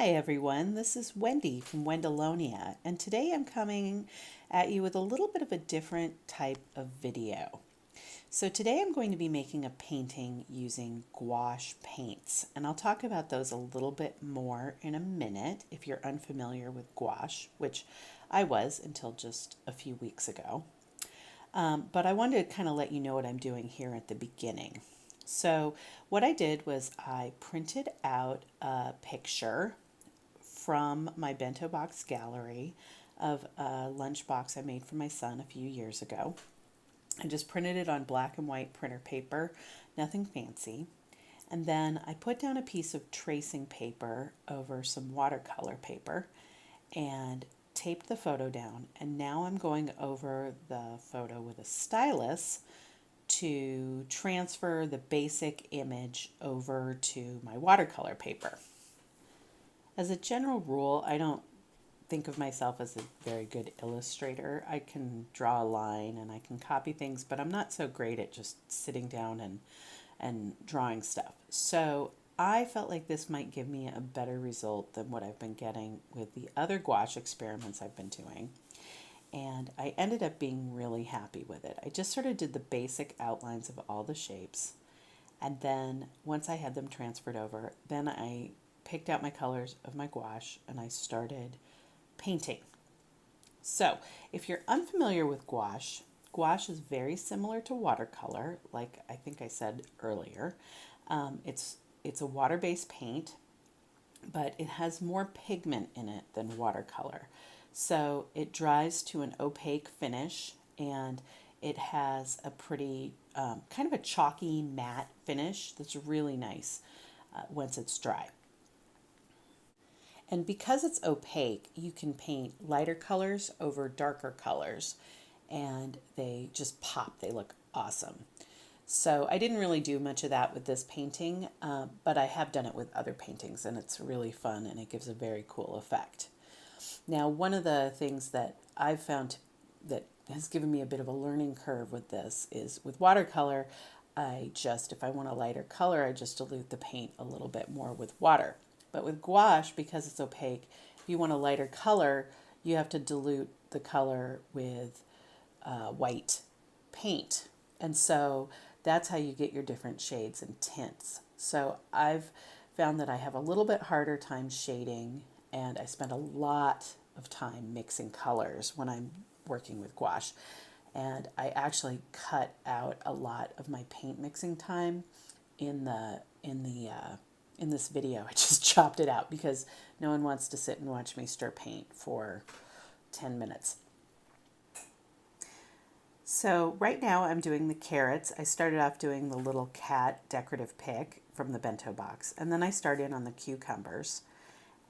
Hi everyone, this is Wendy from Wendolonia, and today I'm coming at you with a little bit of a different type of video. So today I'm going to be making a painting using gouache paints, and I'll talk about those a little bit more in a minute if you're unfamiliar with gouache, which I was until just a few weeks ago. But I wanted to kind of let you know what I'm doing here at the beginning. So what I did was I printed out a picture from my Bento box gallery of a lunchbox I made for my son a few years ago. I just printed it on black and white printer paper, nothing fancy. And then I put down a piece of tracing paper over some watercolor paper and taped the photo down. And now I'm going over the photo with a stylus to transfer the basic image over to my watercolor paper. As a general rule, I don't think of myself as a very good illustrator. I can draw a line and I can copy things, but I'm not so great at just sitting down and drawing stuff. So I felt like this might give me a better result than what I've been getting with the other gouache experiments I've been doing. And I ended up being really happy with it. I just sort of did the basic outlines of all the shapes. And then once I had them transferred over, then I picked out my colors of my gouache and I started painting. So if you're unfamiliar with gouache, gouache is very similar to watercolor, like I think I said earlier. It's a water-based paint, but it has more pigment in it than watercolor. So it dries to an opaque finish, and it has a pretty kind of a chalky matte finish that's really nice once it's dry. And because it's opaque, you can paint lighter colors over darker colors, and they just pop. They look awesome. So I didn't really do much of that with this painting, but I have done it with other paintings, and it's really fun, and it gives a very cool effect. Now, one of the things that I've found that has given me a bit of a learning curve with this is with watercolor, if I want a lighter color, I just dilute the paint a little bit more with water. But with gouache, because it's opaque, if you want a lighter color, you have to dilute the color with white paint. And so that's how you get your different shades and tints. So I've found that I have a little bit harder time shading, and I spend a lot of time mixing colors when I'm working with gouache. And I actually cut out a lot of my paint mixing time in this video. I just chopped it out because no one wants to sit and watch me stir paint for 10 minutes. So right now I'm doing the carrots. I started off doing the little cat decorative pick from the Bento box, and then I started on the cucumbers.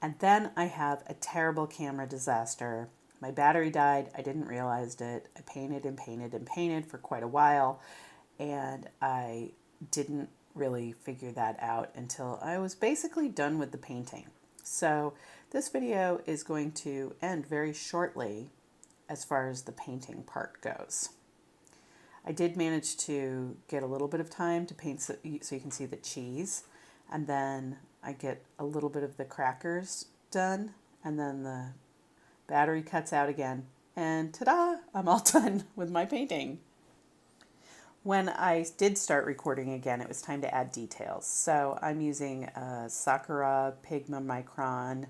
And then I have a terrible camera disaster. My battery died. I didn't realize it. I painted and painted and painted for quite a while, and I didn't really figure that out until I was basically done with the painting. So this video is going to end very shortly as far as the painting part goes. I did manage to get a little bit of time to paint so you can see the cheese, and then I get a little bit of the crackers done, and then the battery cuts out again, and ta-da! I'm all done with my painting. When I did start recording again, it was time to add details. So I'm using a Sakura Pigma Micron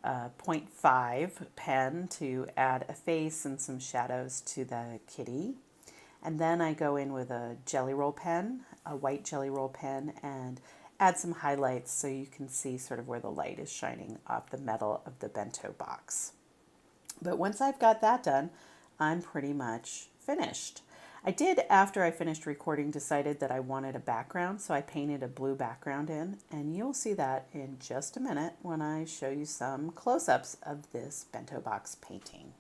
0.5 pen to add a face and some shadows to the kitty. And then I go in with a jelly roll pen, a white jelly roll pen, and add some highlights so you can see sort of where the light is shining off the metal of the Bento box. But once I've got that done, I'm pretty much finished. I did, after I finished recording, decided that I wanted a background, so I painted a blue background in, and you'll see that in just a minute when I show you some close-ups of this Bento box painting.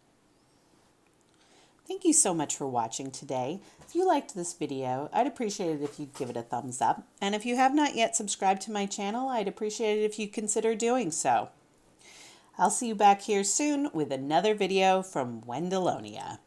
Thank you so much for watching today. If you liked this video, I'd appreciate it if you'd give it a thumbs up. And if you have not yet subscribed to my channel, I'd appreciate it if you consider doing so. I'll see you back here soon with another video from Wendolonia.